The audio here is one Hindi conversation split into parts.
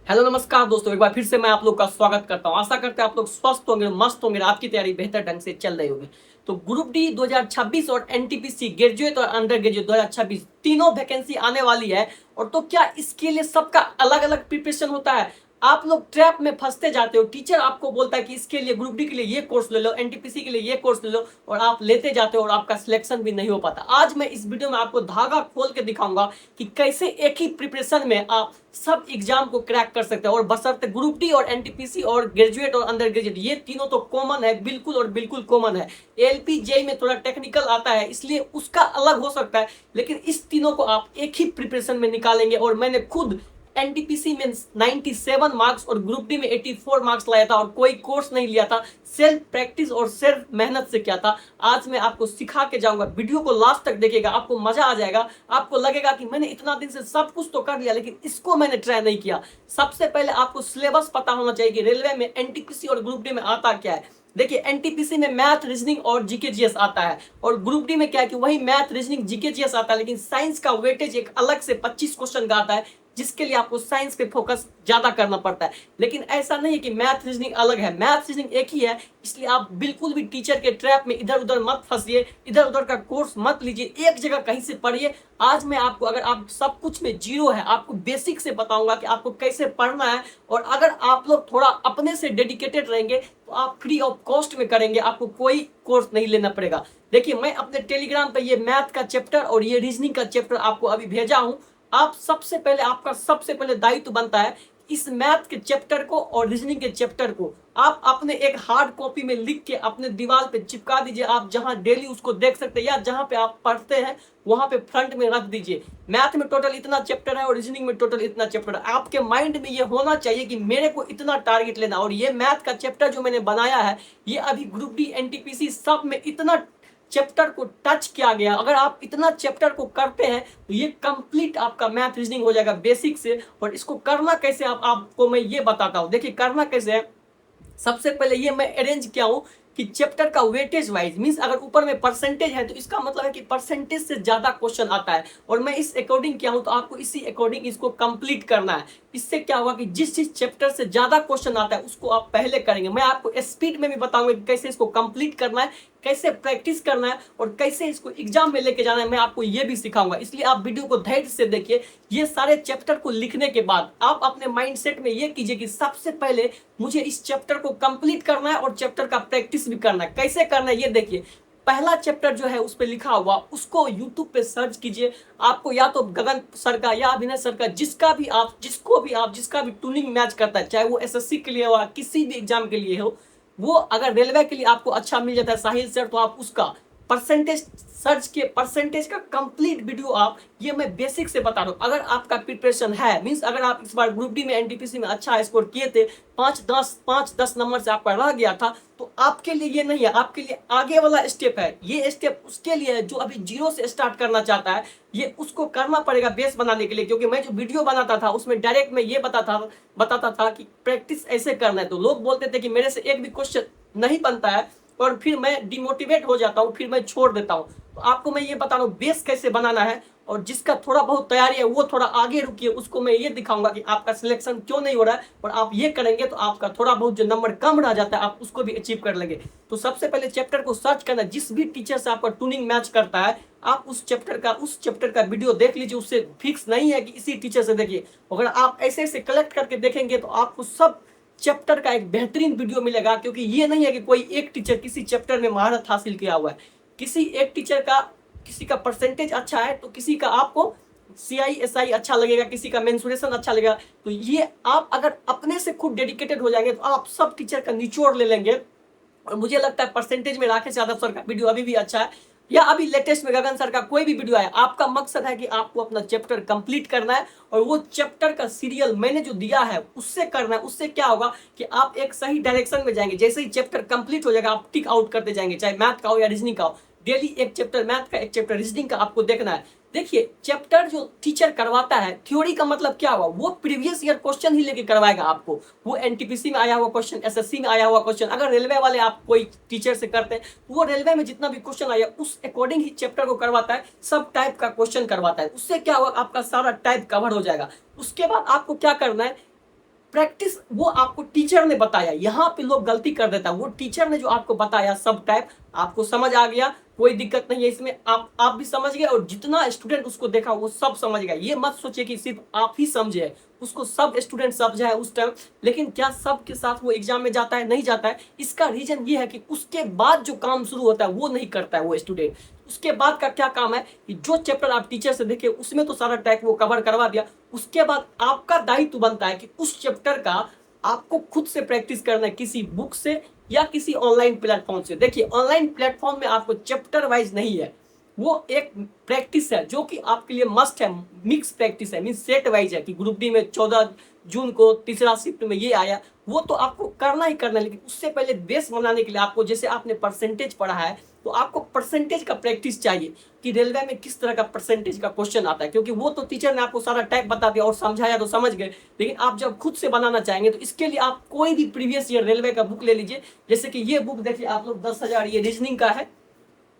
हेलो नमस्कार दोस्तों, एक बार फिर से मैं आप लोग का स्वागत करता हूं। आशा करते हैं आप लोग स्वस्थ होंगे, मस्त होंगे, आपकी तैयारी बेहतर ढंग से चल रही होगी। तो ग्रुप डी 2026 और एनटीपीसी ग्रेजुएट और अंडर ग्रेजुएट 2026 तीनों वैकेंसी आने वाली है। और तो क्या इसके लिए सबका अलग अलग प्रिपरेशन होता है? आप लोग ट्रैप में फंसते जाते हो। टीचर आपको बोलता है कि इसके लिए ग्रुप डी के लिए ये कोर्स ले लो, एनटीपीसी के लिए ये कोर्स ले लो, और आप लेते जाते हो और आपका सिलेक्शन भी नहीं हो पाता। आज मैं इस वीडियो में आपको धागा खोल के दिखाऊंगा कि कैसे एक ही प्रिपरेशन में आप सब एग्जाम को क्रैक कर सकते हैं। और बशर्ते ग्रुप डी और एनटीपीसी और ग्रेजुएट और अंडर ग्रेजुएट ये तीनों तो कॉमन है, बिल्कुल और बिल्कुल कॉमन है। एलपी जेई में थोड़ा टेक्निकल आता है, इसलिए उसका अलग हो सकता है, लेकिन इस तीनों को आप एक ही प्रिपरेशन में निकालेंगे। और मैंने खुद एनटीपीसी में 97 मार्क्स और ग्रुप डी में 84 मार्क्स लाया था, और कोई कोर्स नहीं लिया था, सेल्फ प्रैक्टिस और सेल्फ मेहनत से किया था। आज मैं आपको सिखा के जाऊंगा। वीडियो को लास्ट तक देखिएगा, आपको मजा आ जाएगा। आपको लगेगा कि मैंने इतना दिन से सब कुछ तो कर लिया, लेकिन इसको मैंने ट्राई नहीं किया। सबसे पहले आपको सिलेबस पता होना चाहिए कि रेलवे में एनटीपीसी और ग्रुप डी में आता क्या है। देखिए, एनटीपीसी में मैथ, रीजनिंग और जीके जीएस आता है, और ग्रुप डी में क्या है कि वही मैथ, रीजनिंग, जीके जीएस आता है, लेकिन साइंस का वेटेज एक अलग से 25 क्वेश्चन का आता है, जिसके लिए आपको साइंस पे फोकस ज्यादा करना पड़ता है। लेकिन ऐसा नहीं है कि मैथ रीजनिंग अलग है, मैथ रीजनिंग एक ही है। इसलिए आप बिल्कुल भी टीचर के ट्रैप में इधर उधर मत फंसिए, इधर उधर का कोर्स मत लीजिए, एक जगह कहीं से पढ़िए। आज मैं आपको, अगर आप सब कुछ में जीरो है, आपको बेसिक से बताऊंगा कि आपको कैसे पढ़ना है। और अगर आप लोग थोड़ा अपने से डेडिकेटेड रहेंगे तो आप फ्री ऑफ कॉस्ट में करेंगे, आपको कोई कोर्स नहीं लेना पड़ेगा। देखिए, मैं अपने टेलीग्राम पे ये मैथ का चैप्टर और ये रीजनिंग का चैप्टर आपको अभी भेजा हूं। आप सबसे पहले, आपका सबसे पहले दायित्व बनता है इस मैथ के चैप्टर को और रीजनिंग के चैप्टर को आप अपने एक हार्ड कॉपी में लिख के अपने दीवार पे चिपका दीजिए। आप जहां डेली उसको देख सकते हैं या जहां पे आप पढ़ते हैं वहां पे फ्रंट में रख दीजिए। मैथ में टोटल इतना चैप्टर है और रीजनिंग में टोटल इतना चैप्टर है। आपके माइंड में ये होना चाहिए कि मेरे को इतना टारगेट लेना। और ये मैथ का चैप्टर जो मैंने बनाया है, ये अभी ग्रुप डी एनटीपीसी सब में इतना चैप्टर को टच किया गया। अगर आप इतना चैप्टर को करते हैं तो ये कंप्लीट आपका मैथ रीजनिंग हो जाएगा बेसिक से। और इसको करना कैसे आपको मैं ये बताता हूं। देखिए, करना कैसे है। सबसे पहले ये मैं अरेंज किया हूं कि चैप्टर का वेटेज वाइज, मींस अगर ऊपर में परसेंटेज है तो इसका मतलब है कि परसेंटेज से ज्यादा क्वेश्चन आता है, और मैं इस अकॉर्डिंग किया हूं। तो आपको इसी अकॉर्डिंग इसको कंप्लीट करना है। इससे क्या होगा कि जिस जिस चैप्टर से ज्यादा क्वेश्चन आता है उसको आप पहले करेंगे। मैं आपको स्पीड में भी बताऊंगा कि कैसे इसको कंप्लीट करना है, कैसे प्रैक्टिस करना है, और कैसे इसको एग्जाम में लेके जाना है, मैं आपको ये भी सिखाऊंगा। इसलिए आप वीडियो को धैर्य से देखिए। ये सारे चैप्टर को लिखने के बाद आप अपने माइंडसेट में ये कीजिए कि सबसे पहले मुझे इस चैप्टर को कंप्लीट करना है और चैप्टर का प्रैक्टिस भी करना है। कैसे करना है ये देखिए। पहला चैप्टर जो है उस पर लिखा हुआ, उसको यूट्यूब पे सर्च कीजिए। आपको या तो गगन सर का या अभिनय सर का, जिसका भी टूनिंग मैच करता है, चाहे वो एसएससी के लिए हो, किसी भी एग्जाम के लिए हो, वो अगर रेलवे के लिए आपको अच्छा मिल जाता है साहिल सर, तो आप उसका परसेंटेज सर्च के परसेंटेज का कंप्लीट वीडियो आप, ये मैं बेसिक से बता रहा हूँ। अगर आपका प्रिपरेशन है, मींस अगर आप इस बार ग्रुप डी में एनटीपीसी में अच्छा स्कोर किए थे, 5-10 नंबर से आपका रह गया था, तो आपके लिए ये नहीं है। आपके लिए आगे वाला स्टेप है। ये स्टेप उसके लिए है जो अभी जीरो से स्टार्ट करना चाहता है। ये उसको करना पड़ेगा बेस बनाने के लिए, क्योंकि मैं जो वीडियो बनाता था उसमें डायरेक्ट मैं ये बताता था कि प्रैक्टिस ऐसे करना है। तो लोग बोलते थे कि मेरे से एक भी क्वेश्चन नहीं बनता है, और फिर मैं डिमोटिवेट हो जाता हूँ, फिर मैं छोड़ देता हूँ। तो आपको मैं ये बता रहा हूँ बेस कैसे बनाना है। और जिसका थोड़ा बहुत तैयारी है वो थोड़ा आगे रुकिए, उसको मैं ये दिखाऊंगा कि आपका सिलेक्शन क्यों नहीं हो रहा है। और आप ये करेंगे तो आपका थोड़ा बहुत जो नंबर कम रह जाता है आप उसको भी अचीव कर लेंगे। तो सबसे पहले चैप्टर को सर्च करना, जिस भी टीचर से आपका ट्यूनिंग मैच करता है, आप उस चैप्टर का वीडियो देख लीजिए। उससे फिक्स नहीं है कि इसी टीचर से देखिए। अगर आप ऐसे ऐसे कलेक्ट करके देखेंगे तो आपको सब चैप्टर का एक बेहतरीन वीडियो मिलेगा। क्योंकि ये नहीं है कि कोई एक टीचर किसी चैप्टर में महारत हासिल किया हुआ है। किसी एक टीचर का, किसी का परसेंटेज अच्छा है तो किसी का आपको CI SI अच्छा लगेगा, किसी का मेंसुरेशन अच्छा लगेगा। तो ये आप अगर अपने से खुद डेडिकेटेड हो जाएंगे तो आप सब टीचर का निचोड़ ले लेंगे। और मुझे लगता है परसेंटेज में राकेश यादव सर का वीडियो अभी भी अच्छा है, या अभी लेटेस्ट में गगन सर का कोई भी वीडियो है। आपका मकसद है कि आपको अपना चैप्टर कंप्लीट करना है, और वो चैप्टर का सीरियल मैंने जो दिया है उससे करना है। उससे क्या होगा कि आप एक सही डायरेक्शन में जाएंगे। जैसे ही चैप्टर कंप्लीट हो जाएगा आप टिक आउट करते जाएंगे, चाहे मैथ का हो या रीजनिंग का हो। डेली एक चैप्टर मैथ का, एक चैप्टर रीजनिंग का आपको देखना है। देखिए, चैप्टर जो टीचर करवाता है, थ्योरी का मतलब क्या हुआ, वो प्रीवियस ईयर क्वेश्चन ही लेके करवाएगा आपको। वो एनटीपीसी में आया हुआ क्वेश्चन, एसएससी में आया हुआ क्वेश्चन, अगर रेलवे वाले आप कोई टीचर से करते हैं तो वो रेलवे में जितना भी क्वेश्चन आया उस अकॉर्डिंग ही चैप्टर को करवाता है। सब टाइप का क्वेश्चन करवाता है। उससे क्या होगा, आपका सारा टाइप कवर हो जाएगा। उसके बाद आपको क्या करना है, प्रैक्टिस वो आपको टीचर ने बताया, यहाँ पे लोग गलती कर देता है। वो टीचर ने जो आपको बताया सब टाइप आपको समझ आ गया, कोई दिक्कत नहीं है इसमें, आप भी समझ गए और जितना स्टूडेंट उसको देखा वो सब समझ गया। ये मत सोचिए कि सिर्फ आप ही समझे, उसको सब स्टूडेंट समझा है उस टाइम, लेकिन क्या सब के साथ वो एग्जाम में जाता है? नहीं जाता है। इसका रीजन ये है कि उसके बाद जो काम शुरू होता है वो नहीं करता है वो स्टूडेंट। उसके बाद का क्या काम है कि जो चैप्टर आप टीचर से देखे उसमें तो सारा टैग वो कवर करवा दिया, उसके बाद आपका दायित्व बनता है कि उस चैप्टर का आपको खुद से प्रैक्टिस करना है, किसी बुक से या किसी ऑनलाइन प्लेटफॉर्म से। देखिए ऑनलाइन प्लेटफॉर्म में आपको चैप्टर वाइज नहीं है, वो एक प्रैक्टिस है जो कि आपके लिए मस्ट है, मिक्स प्रैक्टिस है, मीन्स सेट वाइज है कि ग्रुप डी में 14 जून को तीसरा शिफ्ट में ये आया, वो तो आपको करना ही करना है। लेकिन उससे पहले बेस बनाने के लिए आपको, जैसे आपने परसेंटेज पढ़ा है तो आपको परसेंटेज का प्रैक्टिस चाहिए कि रेलवे में किस तरह का परसेंटेज का क्वेश्चन आता है, क्योंकि वो तो टीचर ने आपको सारा टाइप बता दिया और समझाया तो समझ गए। लेकिन आप जब खुद से बनाना चाहेंगे तो इसके लिए आप कोई भी प्रीवियस ईयर रेलवे का बुक ले लीजिए। जैसे कि ये बुक देखिए आप लोग 10,000, ये रीजनिंग का है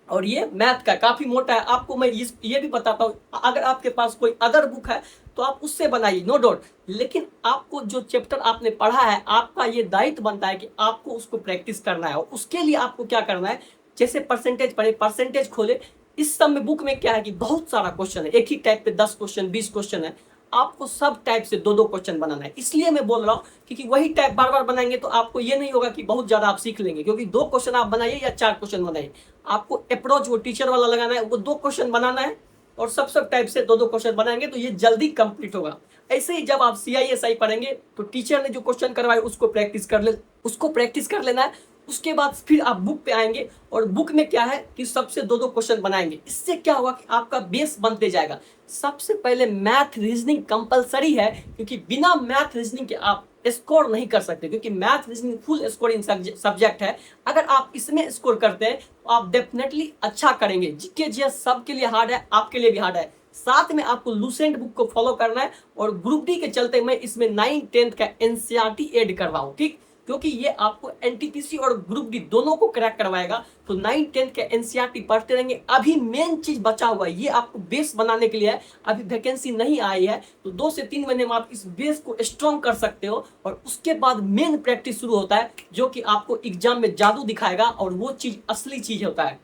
और ये मैथ का काफी मोटा है। आपको मैं ये भी बताता हूँ, अगर आपके पास कोई अदर बुक है तो आप उससे बनाइए, नो डाउट। लेकिन आपको जो चैप्टर आपने पढ़ा है आपका ये दायित्व बनता है कि आपको उसको प्रैक्टिस करना है। और उसके लिए आपको क्या करना है, जैसे परसेंटेज पढ़े, परसेंटेज खोले, इस सब में बुक में क्या है कि बहुत सारा क्वेश्चन है, एक ही टाइप पे 10 क्वेश्चन 20 क्वेश्चन है, आपको सब टाइप से 2-2 क्वेश्चन बनाना है। इसलिए मैं बोल रहा हूँ क्योंकि वही टाइप बार बार बनाएंगे तो आपको ये नहीं होगा कि बहुत ज्यादा आप सीख लेंगे, क्योंकि 2 क्वेश्चन आप बनाइए या 4 क्वेश्चन बनाइए, आपको अप्रोच वो टीचर वाला लगाना है, वो 2 क्वेश्चन बनाना है और सब टाइप से 2-2 क्वेश्चन बनाएंगे तो ये जल्दी कंप्लीट होगा। ऐसे ही जब आप CISI पढ़ेंगे तो टीचर ने जो क्वेश्चन करवाए उसको प्रैक्टिस कर लेना है। उसके बाद फिर आप बुक पे आएंगे और बुक में क्या है कि सबसे 2-2 क्वेश्चन बनाएंगे। इससे क्या होगा कि आपका बेस बनते जाएगा। सबसे पहले मैथ रीजनिंग कंपलसरी है, क्योंकि बिना मैथ रीजनिंग के आप स्कोर नहीं कर सकते, क्योंकि math reasoning full scoring subject है। अगर आप इसमें स्कोर करते हैं तो आप डेफिनेटली अच्छा करेंगे। जीके जीएस सबके लिए हार्ड है, आपके लिए भी हार्ड है। साथ में आपको लूसेंट बुक को फॉलो करना है और ग्रुप डी के चलते मैं इसमें 9th 10th का NCERT ऐड करवाऊं, ठीक, क्योंकि ये आपको NTPC और ग्रुप डी दोनों को क्रैक करवाएगा। तो 9th 10th के NCERT पढ़ते रहेंगे। अभी मेन चीज बचा हुआ है, ये आपको बेस बनाने के लिए है, अभी वैकेंसी नहीं आई है, तो 2 से 3 महीने में आप इस बेस को स्ट्रॉन्ग कर सकते हो और उसके बाद मेन प्रैक्टिस शुरू होता है, जो कि आपको एग्जाम में जादू दिखाएगा और वो चीज असली चीज होता है।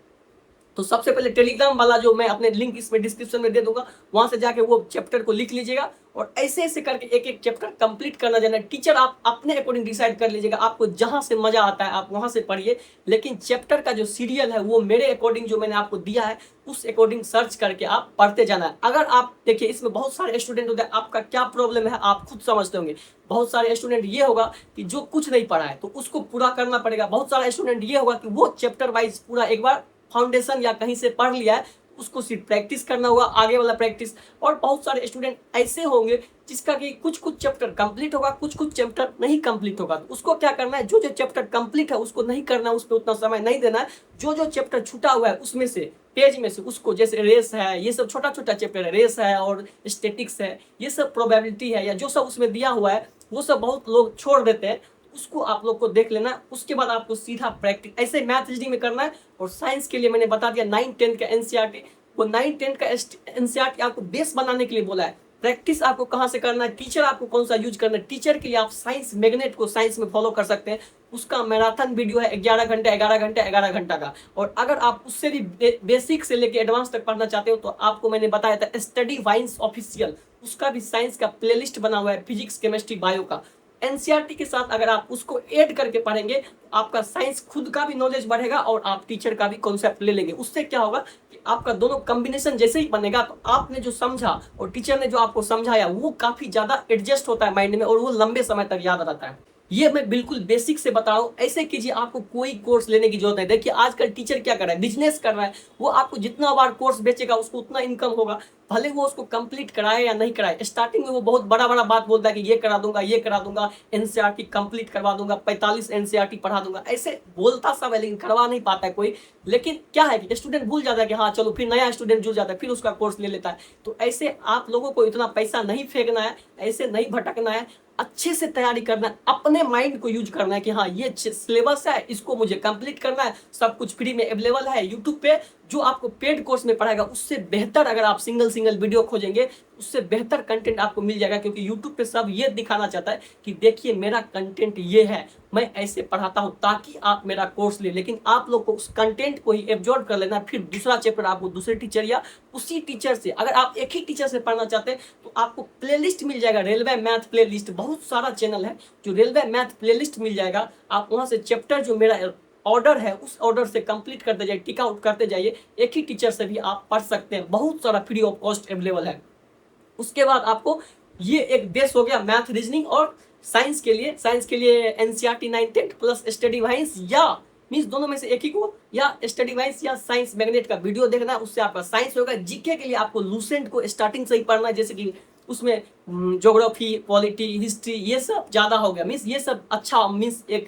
तो सबसे पहले टेलीग्राम वाला जो मैं अपने लिंक इसमें डिस्क्रिप्शन में दे दूंगा, वहां से जाके वो चैप्टर को लिख लीजिएगा और ऐसे ऐसे करके एक एक चैप्टर कंप्लीट करना जाना। टीचर आप अपने अकॉर्डिंग डिसाइड कर लीजिएगा, आपको जहां से मजा आता है आप वहां से पढ़िए, लेकिन चैप्टर का जो सीरियल है वो मेरे अकॉर्डिंग जो मैंने आपको दिया है उस अकॉर्डिंग सर्च करके आप पढ़ते जाना है। अगर आप देखिए इसमें बहुत सारे स्टूडेंट होते हैं, आपका क्या प्रॉब्लम है आप खुद समझते होंगे। बहुत सारे स्टूडेंट ये होगा कि जो कुछ नहीं पढ़ा है तो उसको पूरा करना पड़ेगा। बहुत सारा स्टूडेंट ये होगा कि वो चैप्टर वाइज पूरा एक बार फाउंडेशन या कहीं से पढ़ लिया है, उसको सिर्फ प्रैक्टिस करना होगा, आगे वाला प्रैक्टिस। और बहुत सारे स्टूडेंट ऐसे होंगे जिसका कि कुछ कुछ चैप्टर कंप्लीट होगा, कुछ कुछ चैप्टर नहीं कंप्लीट होगा। तो उसको क्या करना है, जो जो चैप्टर कंप्लीट है उसको नहीं करना है, उस पर उतना समय नहीं देना है। जो जो चैप्टर छूटा हुआ है उसमें से पेज में से उसको, जैसे रेस है, ये सब छोटा छोटा चैप्टर है, रेस है और स्टैटिक्स है, ये सब प्रोबेबिलिटी है, या जो सब उसमें दिया हुआ है वो सब बहुत लोग छोड़ देते हैं, उसको आप लोग को देख लेना है। उसके बाद आपको सीधा प्रैक्टिस ऐसे मैथ रीजनिंग में करना है। और साइंस के लिए मैंने बता दिया 9th 10th का NCERT, वो 9th 10th का NCERT आपको बेस बनाने के लिए बोला है। प्रैक्टिस आपको कहाँ से करना है, टीचर आपको कौन सा यूज करना है। टीचर के लिए आप साइंस मैग्नेट को साइंस में फॉलो कर सकते हैं, उसका मैराथन वीडियो है 11 घंटे 11 घंटा का। और अगर आप उससे भी बेसिक से लेके एडवांस तक पढ़ना चाहते हो तो आपको मैंने बताया था स्टडी वाइन्स ऑफिशियल, उसका भी साइंस का प्लेलिस्ट बना हुआ है, फिजिक्स केमिस्ट्री बायो का। NCERT के साथ अगर आप उसको ऐड करके पढ़ेंगे तो आपका साइंस खुद का भी नॉलेज बढ़ेगा और आप टीचर का भी कॉन्सेप्ट ले लेंगे। उससे क्या होगा कि आपका दोनों कॉम्बिनेशन जैसे ही बनेगा तो आपने जो समझा और टीचर ने जो आपको समझाया वो काफी ज्यादा एडजस्ट होता है माइंड में और वो लंबे समय तक याद रहता है। ये मैं बिल्कुल बेसिक से बता रहा हूँ, ऐसे कीजिए, आपको कोई कोर्स लेने की जरूरत नहीं। देखिए आजकल टीचर क्या कर रहा है, बिजनेस कर रहा है, वो आपको जितना बार कोर्स बेचेगा उसको उतना इनकम होगा, भले वो उसको कंप्लीट कराए या नहीं कराए। स्टार्टिंग में वो बहुत बड़ा बड़ा बात बोलता है कि ये करा दूंगा, NCERT कंप्लीट करवा दूंगा, 45 NCERT पढ़ा दूंगा, ऐसे बोलता सब है लेकिन करवा नहीं पाता है कोई। लेकिन क्या है कि स्टूडेंट भूल जाता है कि हाँ चलो, फिर नया स्टूडेंट जुड़ जाता है, फिर उसका कोर्स ले लेता है। तो ऐसे आप लोगों को इतना पैसा नहीं फेंकना है, ऐसे नहीं भटकना है, अच्छे से तैयारी करना है, अपने माइंड को यूज करना है कि हाँ ये सिलेबस है, इसको मुझे कंप्लीट करना है, सब कुछ फ्री में अवेलेबल है यूट्यूब पे, जो आपको पेड कोर्स में पढ़ाएगा उससे बेहतर अगर आप सिंगल वीडियो खोजेंगे उससे बेहतर कंटेंट आपको मिल जाएगा, क्योंकि यूट्यूब पे सब ये दिखाना चाहता है कि देखिए मेरा कंटेंट ये है, मैं ऐसे पढ़ाता हूँ ताकि आप मेरा कोर्स ले। लेकिन आप लोग को उस कंटेंट को ही एब्जॉर्ब कर लेना, फिर दूसरा चैप्टर आपको दूसरे टीचर या उसी टीचर से, अगर आप एक ही टीचर से पढ़ना चाहते हैं तो आपको प्लेलिस्ट मिल जाएगा, रेलवे मैथ प्लेलिस्ट, बहुत सारा चैनल है जो रेलवे मैथ प्लेलिस्ट मिल जाएगा। आप वहाँ से चैप्टर जो मेरा ऑर्डर है उस ऑर्डर से कंप्लीट करते जाइए, टिक आउट करते जाइए, एक ही टीचर से भी आप पढ़ सकते हैं, बहुत सारा फ्री ऑफ कॉस्ट अवेलेबल है। उसके बाद आपको ये एक बेस हो गया मैथ रीजनिंग और साइंस के लिए। साइंस के लिए एनसीईआरटी 9-10 प्लस स्टडी वाइज या मीन्स दोनों में से एक ही को, या स्टडी वाइज या साइंस मैग्नेट का वीडियो देखना है, उससे आपका साइंस होगा। जीके के लिए आपको लूसेंट को स्टार्टिंग से ही पढ़ना है, जैसे कि उसमें ज्योग्राफी, पॉलिटी, हिस्ट्री ये सब ज्यादा हो गया, मीन्स ये सब अच्छा, मीन्स एक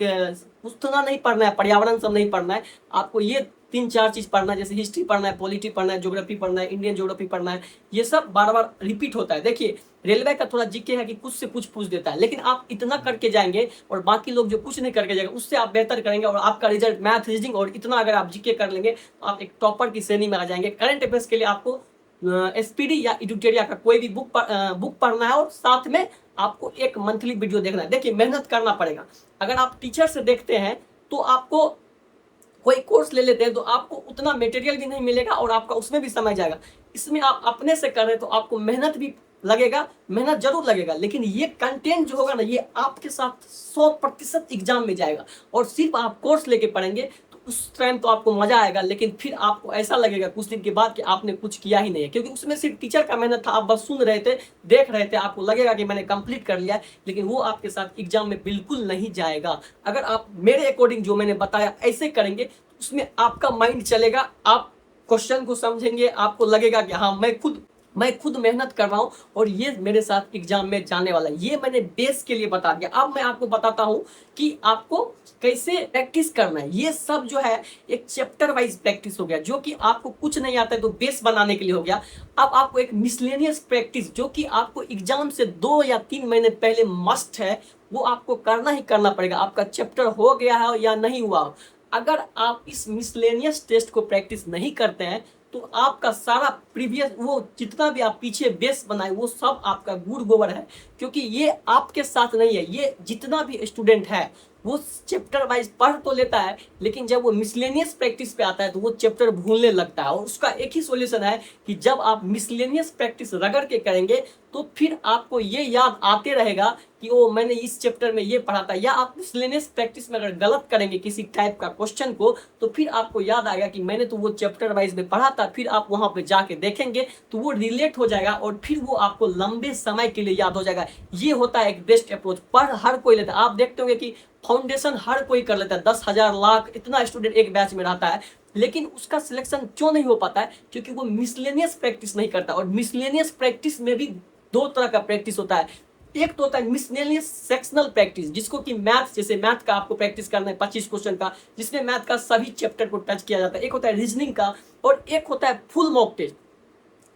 पुस्तक नहीं पढ़ना है, पर्यावरण सब नहीं पढ़ना है, आपको ये 3-4 चीज पढ़ना है, जैसे हिस्ट्री पढ़ना है, पॉलिटी पढ़ना है, ज्योग्राफी पढ़ना है, इंडियन ज्योग्राफी पढ़ना है। ये सब बार बार रिपीट होता है। देखिए रेलवे का थोड़ा जीके है कि कुछ से कुछ पूछ देता है, लेकिन आप इतना करके जाएंगे और बाकी लोग जो कुछ नहीं करके जाएंगे उससे आप बेहतर करेंगे और आपका रिजल्ट मैथ रीजनिंग और इतना अगर आप जीके कर लेंगे तो आप एक टॉपर की श्रेणी में आ जाएंगे। करंट अफेयर्स के लिए आपको एसपीडी या एडिटोरिया का कोई भी बुक पढ़ना है और साथ में आपको एक मंथली वीडियो देखना है। देखिए मेहनत करना पड़ेगा। अगर आप टीचर से देखते हैं तो आपको कोई कोर्स ले लेते हैं तो आपको उतना मटेरियल भी नहीं मिलेगा और आपका उसमें भी समय जाएगा। इसमें आप अपने से कर रहे हैं तो आपको मेहनत भी लगेगा, मेहनत जरूर लगेगा, लेकिन ये कंटेंट जो होगा ना ये आपके साथ 100% एग्जाम में जाएगा। और सिर्फ आप कोर्स लेके पढ़ेंगे तो उस टाइम तो आपको मजा आएगा, लेकिन फिर आपको ऐसा लगेगा कुछ दिन के बाद कि आपने कुछ किया ही नहीं है, क्योंकि उसमें सिर्फ टीचर का मेहनत था, आप बस सुन रहे थे, देख रहे थे, आपको लगेगा कि मैंने कंप्लीट कर लिया है, लेकिन वो आपके साथ एग्जाम में बिल्कुल नहीं जाएगा। अगर आप मेरे अकॉर्डिंग जो मैंने बताया ऐसे करेंगे तो उसमें आपका माइंड चलेगा, आप क्वेश्चन को समझेंगे, आपको लगेगा कि हाँ मैं खुद मेहनत कर रहा हूँ और ये मेरे साथ एग्जाम में जाने वाला है। ये मैंने बेस के लिए बता दिया। अब मैं आपको बताता हूँ कि आपको कैसे प्रैक्टिस करना है। ये सब जो है एक चैप्टर वाइज प्रैक्टिस हो गया, जो कि आपको कुछ नहीं आता है तो बेस बनाने के लिए हो गया। अब आपको एक मिसलेनियस प्रैक्टिस जो कि आपको एग्जाम से 2 या 3 महीने पहले मस्ट है, वो आपको करना ही करना पड़ेगा। आपका चैप्टर हो गया है या नहीं हुआ हो, अगर आप इस मिसलेनियस टेस्ट को प्रैक्टिस नहीं करते हैं तो आपका सारा प्रीवियस वो जितना भी आप पीछे बेस बनाए वो सब आपका गुड़ गोबर है, क्योंकि ये आपके साथ नहीं है। ये जितना भी स्टूडेंट है वो चैप्टर वाइज पढ़ तो लेता है, लेकिन जब वो मिसलेनियस प्रैक्टिस पे आता है तो वो चैप्टर भूलने लगता है। और उसका एक ही सॉल्यूशन है कि जब आप मिसलेनियस प्रैक्टिस रगड़ के करेंगे तो फिर आपको ये याद आते रहेगा कि ओ मैंने इस चैप्टर में ये पढ़ा था। या आप मिसलेनियस प्रैक्टिस में अगर गलत करेंगे किसी टाइप का क्वेश्चन को तो फिर आपको याद आएगा कि मैंने तो वो चैप्टर वाइज में पढ़ा था, फिर आप वहां पे जाके देखेंगे तो वो रिलेट हो जाएगा और फिर वो आपको लंबे समय के लिए याद हो जाएगा। ये होता है एक बेस्ट अप्रोच। पढ़ हर कोई लेता है, आप देखते होंगे कि फाउंडेशन हर कोई कर लेता है, 10,000 लाख इतना स्टूडेंट एक बैच में रहता है, लेकिन उसका सिलेक्शन क्यों नहीं हो पाता है? क्योंकि वो मिसलेनियस प्रैक्टिस नहीं करता। और मिसलेनियस प्रैक्टिस में भी 2 तरह का प्रैक्टिस होता है। एक तो होता है मिसलेनियस सेक्शनल प्रैक्टिस, जिसको कि मैथ, जैसे मैथ का आपको प्रैक्टिस करना है 25 क्वेश्चन का, जिसमें मैथ का सभी चैप्टर को टच किया जाता है। एक होता है रीजनिंग का और एक होता है फुल मॉक टेस्ट।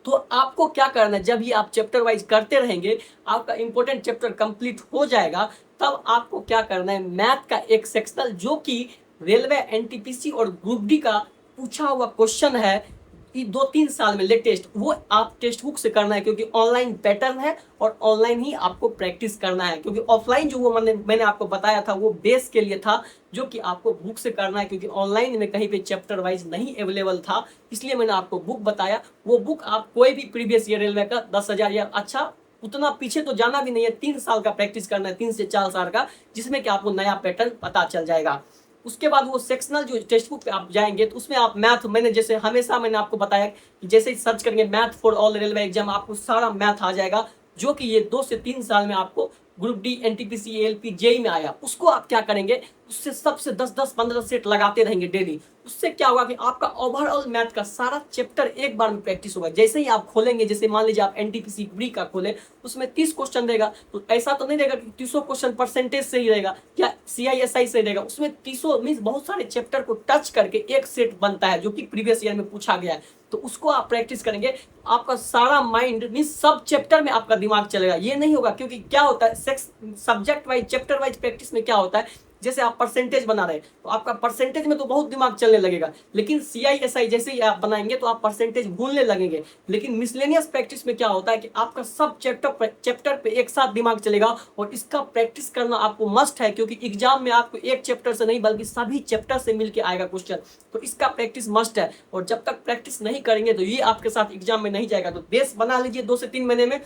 तो आपको क्या करना है, जब ये आप चैप्टर वाइज करते रहेंगे, आपका इंपॉर्टेंट चैप्टर कंप्लीट हो जाएगा, तब आपको क्या करना है, मैथ का एक सेक्शनल जो कि रेलवे, एनटीपीसी और ग्रुप डी का पूछा हुआ क्वेश्चन है 2-3 साल में लेटेस्ट, वो आप टेक्स्ट बुक से करना है, क्योंकि ऑनलाइन पैटर्न है और ऑनलाइन ही आपको प्रैक्टिस करना है। क्योंकि ऑफलाइन जो वो मैंने आपको बताया था वो बेस के लिए था, जो कि आपको बुक से करना है, क्योंकि ऑनलाइन में कहीं पे चैप्टर वाइज नहीं अवेलेबल था, इसलिए मैंने आपको बुक बताया। वो बुक आप कोई भी प्रीवियस ईयर रेलवे का 10,000 या अच्छा उतना पीछे तो जाना भी नहीं है, 3 साल का प्रैक्टिस करना है, 3 से 4 साल का, जिसमें कि आपको नया पैटर्न पता चल जाएगा। उसके बाद वो सेक्शनल जो टेक्स्ट बुक पे आप जाएंगे तो उसमें आप मैथ, मैंने जैसे हमेशा मैंने आपको बताया कि जैसे ही सर्च करेंगे math for all railway exam, आपको सारा मैथ आ जाएगा, जो कि ये 2 से 3 साल में आपको group D, NTPC, ALP, JE में आया। उसको आप क्या करेंगे, उससे सबसे 10-10, 15 सेट लगाते रहेंगे डेली। उससे क्या होगा कि आपका ओवरऑल मैथ का सारा चैप्टर एक बार में प्रैक्टिस होगा। जैसे ही आप खोलेंगे, जैसे मान लीजिए आप एनटीपीसी प्री का खोले, उसमें 30 क्वेश्चन रहेगा, तो ऐसा तो नहीं रहेगा कि 30 क्वेश्चन परसेंटेज से ही रहेगा या सीआईएसआई से रहेगा। उसमें 30 मीन्स बहुत सारे चैप्टर को टच करके एक सेट बनता है, जो कि प्रीवियस ईयर में पूछा गया है। तो उसको आप प्रैक्टिस करेंगे, आपका सारा माइंड मीन्स सब चैप्टर में आपका दिमाग चलेगा। ये नहीं होगा, क्योंकि क्या होता है subject wise, chapter wise practice में क्या होता है, जैसे आप परसेंटेज बना रहे हैं तो आपका परसेंटेज में तो बहुत दिमाग चलने लगेगा, लेकिन CISI जैसे ही आप बनाएंगे तो आप परसेंटेज भूलने लगेंगे। लेकिन मिसलेनियस प्रैक्टिस में क्या होता है कि आपका सब चैप्टर पे एक साथ दिमाग चलेगा, और इसका प्रैक्टिस करना आपको मस्ट है, क्योंकि एग्जाम में आपको एक चैप्टर से नहीं बल्कि सभी चैप्टर से मिलकर आएगा क्वेश्चन, तो इसका प्रैक्टिस मस्ट है। और जब तक प्रैक्टिस नहीं करेंगे तो ये आपके साथ एग्जाम में नहीं जाएगा। तो बेस बना लीजिए 2 से 3 महीने में,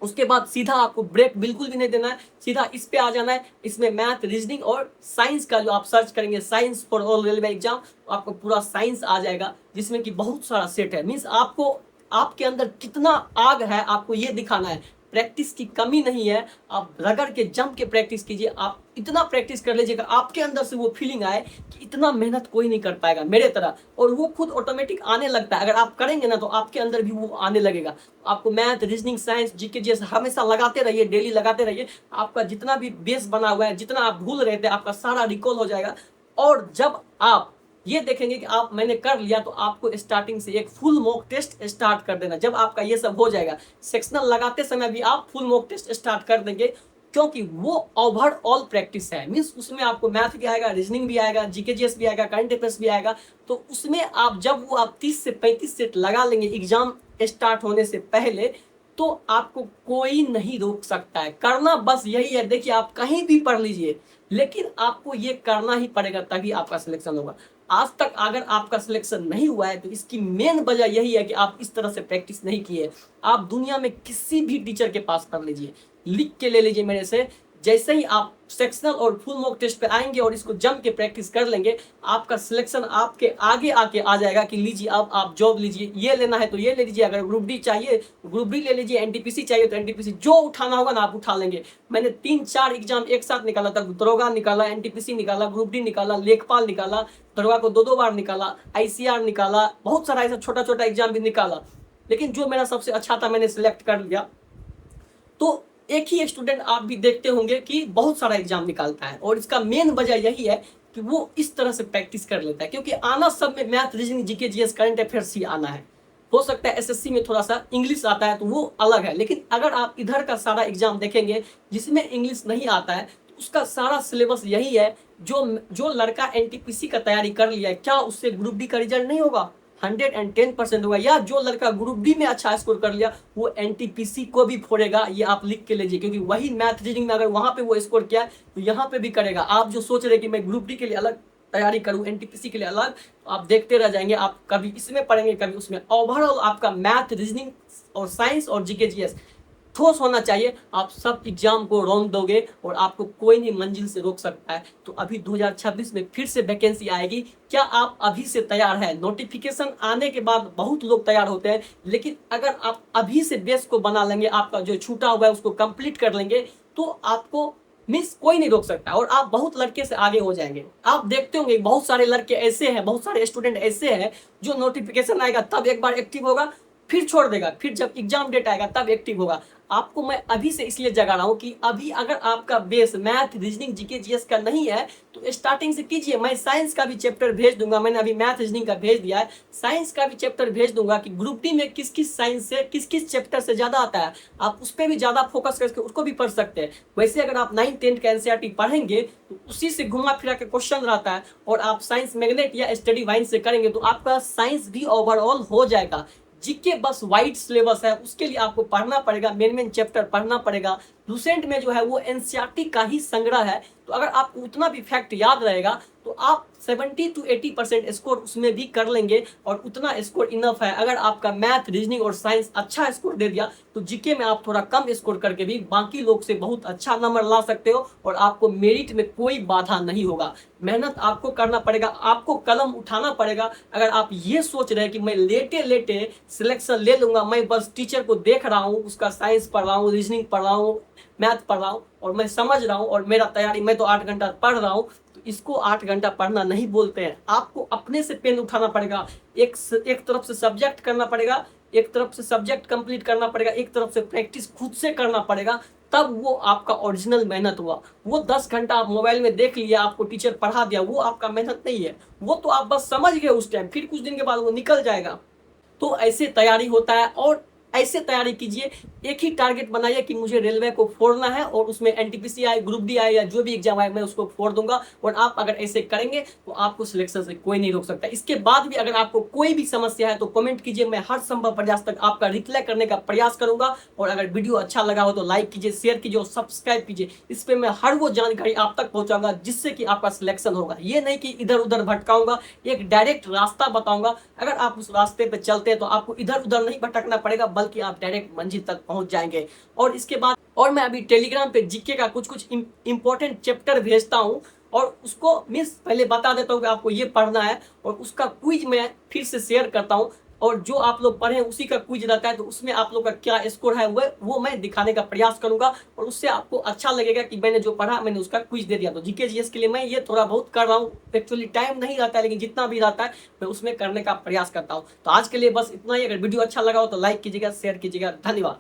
उसके बाद सीधा आपको ब्रेक बिल्कुल भी नहीं देना है, सीधा इस पे आ जाना है। इसमें मैथ, रीजनिंग और साइंस का जो आप सर्च करेंगे science for all railway exam, तो आपको पूरा साइंस आ जाएगा, जिसमें कि बहुत सारा सेट है। मीन्स आपको आपके अंदर कितना आग है आपको ये दिखाना है। प्रैक्टिस की कमी नहीं है, आप रगड़ के जम के प्रैक्टिस कीजिए। आप इतना प्रैक्टिस कर लीजिएगा आपके अंदर से वो फीलिंग आए कि इतना मेहनत कोई नहीं कर पाएगा मेरे तरह, और वो खुद ऑटोमेटिक आने लगता है। अगर आप करेंगे ना तो आपके अंदर भी वो आने लगेगा। आपको मैथ, रीजनिंग, साइंस, जीके जैसे हमेशा लगाते रहिए, डेली लगाते रहिए। आपका जितना भी बेस बना हुआ है, जितना आप भूल रहे थे, आपका सारा रिकॉल हो जाएगा। और जब आप ये देखेंगे कि आप मैंने कर लिया, तो आपको स्टार्टिंग से एक फुल मॉक टेस्ट स्टार्ट कर देना। जब आपका ये सब हो जाएगा, सेक्शनल लगाते समय भी आप फुल मॉक टेस्ट स्टार्ट कर देंगे, क्योंकि वो ओवरऑल प्रैक्टिस है। मीन्स उसमें आपको मैथ भी आएगा, रीजनिंग भी आएगा, जीके भी आएगा, करंट अफेयर्स भी आएगा। तो उसमें आप जब वो आप 30 से 35 सेट लगा लेंगे एग्जाम स्टार्ट होने से पहले, तो आपको कोई नहीं रोक सकता है। करना बस यही है, देखिए आप कहीं भी पढ़ लीजिए, लेकिन आपको ये करना ही पड़ेगा, तभी आपका सिलेक्शन होगा। आज तक अगर आपका सिलेक्शन नहीं हुआ है तो इसकी मेन वजह यही है कि आप इस तरह से प्रैक्टिस नहीं किए। आप दुनिया में किसी भी टीचर के पास कर लीजिए, लिख के ले लीजिए मेरे से, जैसे ही आप सेक्शनल और फुल मॉक टेस्ट पे आएंगे और इसको जम के प्रैक्टिस कर लेंगे, आपका सिलेक्शन आपके आगे आके आ जाएगा कि लीजिए अब आप जॉब लीजिए, ये लेना है तो ये ले लीजिए, अगर ग्रुप डी चाहिए ग्रुप डी ले लीजिए, NTPC चाहिए तो NTPC, जो उठाना होगा ना आप उठा लेंगे। मैंने 3-4 एग्जाम एक साथ निकाला था, दरोगा निकाला, NTPC निकाला, ग्रुप डी निकाला, लेखपाल निकाला, दरोगा को 2-2 बार निकाला, ICR निकाला, बहुत सारा ऐसा छोटा छोटा एग्जाम भी निकाला, लेकिन जो मेरा सबसे अच्छा था मैंने सिलेक्ट कर लिया। तो एक ही स्टूडेंट आप भी देखते होंगे कि बहुत सारा एग्जाम निकालता है, और इसका मेन वजह यही है कि वो इस तरह से प्रैक्टिस कर लेता है, क्योंकि आना सब में math, reasoning, GK, GS, current affairs ही आना है। हो सकता है SSC में थोड़ा सा इंग्लिश आता है तो वो अलग है, लेकिन अगर आप इधर का सारा एग्जाम देखेंगे जिसमें इंग्लिश नहीं आता है, तो उसका सारा सिलेबस यही है। जो लड़का NTPC का तैयारी कर लिया है, क्या उससे ग्रुप डी का रिजल्ट नहीं होगा? 110% होगा। या जो लड़का ग्रुप डी में अच्छा स्कोर कर लिया वो NTPC को भी फोड़ेगा, ये आप लिख के लीजिए, क्योंकि वही मैथ, रीजनिंग में अगर वहां पे वो स्कोर किया है तो यहाँ पे भी करेगा। आप जो सोच रहे कि मैं ग्रुप डी के लिए अलग तैयारी करूं, NTPC के लिए अलग, तो आप देखते रह जाएंगे। आप कभी इसमें पढ़ेंगे कभी उसमें। ओवरऑल आपका मैथ, रीजनिंग और साइंस और जीके जीएस ठोस होना चाहिए। आप सब एग्जाम को रौंद दोगे और आपको कोई नहीं मंजिल से रोक सकता है। तो अभी 2026 में फिर से वैकेंसी आएगी, क्या आप अभी से तैयार है? नोटिफिकेशन आने के बाद बहुत लोग तैयार होते हैं, लेकिन अगर आप अभी से बेस को बना लेंगे, आपका जो छूटा हुआ है उसको कंप्लीट कर लेंगे, तो आपको मिस कोई नहीं रोक सकता और आप बहुत लड़के से आगे हो जाएंगे। आप देखते होंगे बहुत सारे लड़के ऐसे हैं, बहुत सारे स्टूडेंट ऐसे हैं जो नोटिफिकेशन आएगा तब एक बार एक्टिव होगा, फिर छोड़ देगा, फिर जब एग्जाम डेट आएगा तब एक्टिव होगा। आपको मैं अभी से इसलिए जगा रहा हूं कि अभी अगर आपका base math, reasoning, GK, GS का नहीं है तो स्टार्टिंग से कीजिए। मैं साइंस का भी चैप्टर भेज दूंगा, मैंने अभी मैथ, रीजनिंग का भेज दिया है, साइंस का भी चैप्टर भेज दूंगा कि ग्रुप डी में किस किस साइंस से किस किस चैप्टर से ज्यादा आता है, आप उस पर भी ज्यादा फोकस करके उसको भी पढ़ सकते हैं। वैसे अगर आप 9th-10th का NCERT पढ़ेंगे तो उसी से घुमा फिरा के क्वेश्चन रहता है, और आप साइंस मैग्नेट या स्टडी वाइन से करेंगे तो आपका साइंस भी ओवरऑल हो जाएगा। जीके बस वाइड सिलेबस है, उसके लिए आपको पढ़ना पड़ेगा, मेन चैप्टर पढ़ना पड़ेगा। लुसेंट में जो है वो NCERT का ही संग्रह है, तो अगर आपको उतना भी फैक्ट याद रहेगा तो आप 70 to 80% स्कोर उसमें भी कर लेंगे, और उतना स्कोर इनफ है। अगर आपका मैथ, रीजनिंग और साइंस अच्छा स्कोर दे दिया तो जीके में आप थोड़ा कम स्कोर करके भी बाकी लोग से बहुत अच्छा नंबर ला सकते हो, और आपको मेरिट में कोई बाधा नहीं होगा। मेहनत आपको करना पड़ेगा, आपको कलम उठाना पड़ेगा। अगर आप ये सोच रहे हैं कि मैं लेटे लेटे सिलेक्शन ले लूंगा, मैं बस टीचर को देख रहा हूँ, उसका साइंस पढ़ रहा हूँ, रीजनिंग पढ़ रहा हूँ, मैथ पढ़ रहा हूँ और मैं समझ रहा हूँ और मेरा तैयारी, मैं तो 8 घंटा पढ़ रहा हूँ, तो इसको 8 घंटा पढ़ना नहीं बोलते हैं। आपको अपने से पेन उठाना पड़ेगा, एक तरफ से सब्जेक्ट करना पड़ेगा, एक तरफ से सब्जेक्ट कंप्लीट करना पड़ेगा, एक तरफ से प्रैक्टिस खुद से करना पड़ेगा, तब वो आपका ओरिजिनल मेहनत हुआ। वो 10 घंटा आप मोबाइल में देख लिया, आपको टीचर पढ़ा दिया, वो आपका मेहनत नहीं है, वो तो आप बस समझ गए उस टाइम, फिर कुछ दिन के बाद वो निकल जाएगा। तो ऐसे तैयारी होता है, और ऐसे तैयारी कीजिए, एक ही टारगेट बनाइए कि मुझे रेलवे को फोड़ना है और उसमें एनटीपीसी आए, ग्रुप डी आए या जो भी एग्जाम आए मैं उसको फोड़ दूंगा। और आप अगर ऐसे करेंगे तो आपको सिलेक्शन से कोई नहीं रोक सकता। इसके बाद भी अगर आपको कोई भी समस्या है तो कमेंट कीजिए, मैं हर संभव प्रयास तक आपका रिप्लाई करने का प्रयास करूंगा। और अगर वीडियो अच्छा लगा हो तो लाइक कीजिए, शेयर कीजिए और सब्सक्राइब कीजिए। इस पे मैं हर वो जानकारी आप तक पहुंचाऊंगा जिससे कि आपका सिलेक्शन होगा। ये नहीं कि इधर उधर भटकाऊंगा, एक डायरेक्ट रास्ता बताऊंगा। अगर आप उस रास्ते पे चलते हैं तो आपको इधर उधर नहीं भटकना पड़ेगा, बल्कि आप डायरेक्ट मंजिल तक पहुंच जाएंगे। और इसके बाद और मैं अभी टेलीग्राम पे जीके का कुछ कुछ इंपॉर्टेंट चैप्टर भेजता हूं और उसको मिस पहले बता देता हूं कि आपको ये पढ़ना है। और उसका क्विज मैं फिर से शेयर करता हूं, और जो आप लोग पढ़े उसी का क्विज रहता है, तो उसमें आप लोग का क्या स्कोर है वो मैं दिखाने का प्रयास करूंगा। और उससे आपको अच्छा लगेगा कि मैंने जो पढ़ा मैंने उसका क्विज दे दिया। तो जीके जीएस के लिए मैं ये थोड़ा बहुत कर रहा हूँ, एक्चुअली टाइम नहीं रहता है, लेकिन जितना भी रहता है मैं उसमें करने का प्रयास करता हूँ। तो आज के लिए बस इतना ही। अगर वीडियो अच्छा लगा हो तो लाइक कीजिएगा, शेयर कीजिएगा। धन्यवाद।